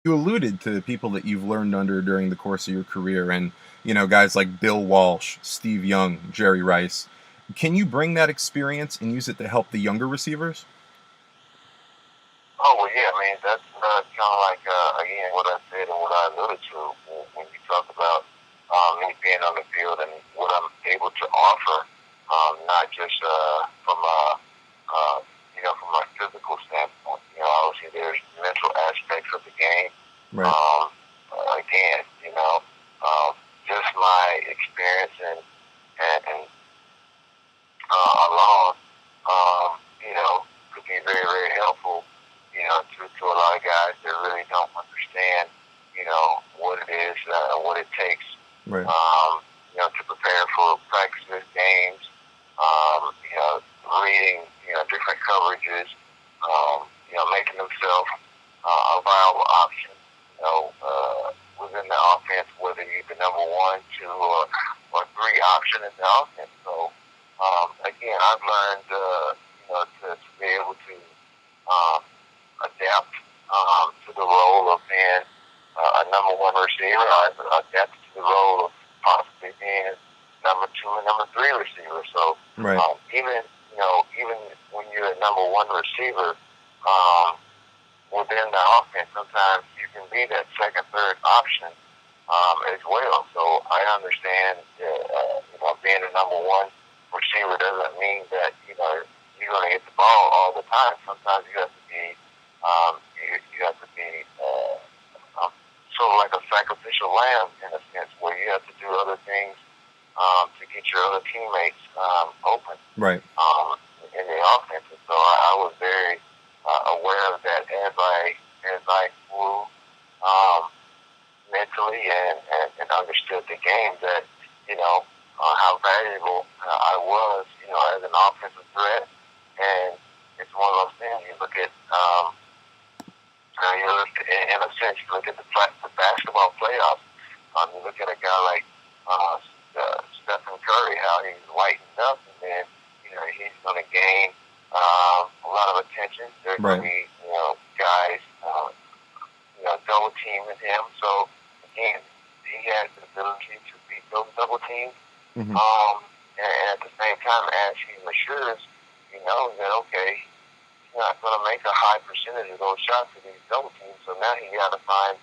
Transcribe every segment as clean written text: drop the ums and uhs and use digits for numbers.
You alluded to people that you've learned under during the course of your career, and guys like Bill Walsh, Steve Young, Jerry Rice. Can you bring that experience and use it to help the younger receivers? Oh, well, yeah, I mean, that's kind of like, again, what I said and what I alluded to when you talk about me being on the field and what I'm able to offer, not just uh, from a physical standpoint. Obviously there's mental aspects of the game. Right. Again, just my experience and alone, could be very, very helpful, to a lot of guys that really don't understand, what it is, what it takes, Right. to prepare for practices, games, reading, different coverages, making themselves a viable option, within the offense, whether you're the number one, two, or three option in the offense. So, again, I've learned, to be able to adapt to the role of being a number one receiver. I've adapted to the role of possibly being number two and number three receiver. So Right. even when you're a number one receiver, within the offense, sometimes you can be that second, third option as well. So I understand, being a number one receiver doesn't mean that you're going to get the ball all the time. Sometimes you have to be you have to be sort of like a sacrificial lamb in a sense, where you have to do other things to get your other teammates open Right. in the offense. And so I was very aware of that as I grew mentally and understood the game, that how valuable I was, as an offensive threat. And it's one of those things you look at. In a sense, you look at the basketball playoffs. You look at a guy like Stephen Curry, how he's lightened up, and then he's going to gain a lot of attention. There's going to Right. be guys double teaming him. So again, he has the ability to beat those double teams. Hmm. And at the same time, as he matures, he knows that okay, he's not going to make a high percentage of those shots to these double teams. So now he got to find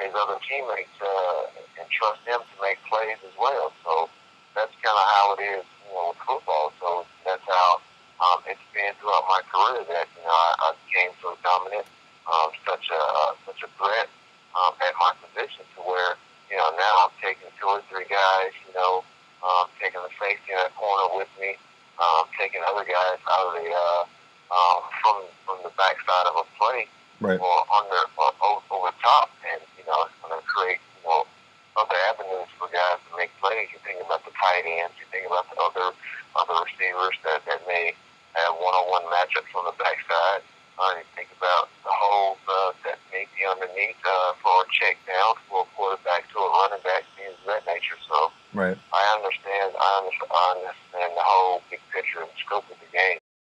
his other teammates and trust them to make plays as well. So that's kind of how it is, with football. So that's how it's been throughout my career that I became so dominant, such a threat at my position, to where now I'm taking two or three guys, taking the safety in that corner with me, taking other guys out of the from the backside of a play, Right. or under or over top, and it's going to create other avenues for guys to make plays. You think about the tight ends, you think about the other receivers that may have one-on-one matchups on the backside. You think about the holes that may be underneath for a check down, for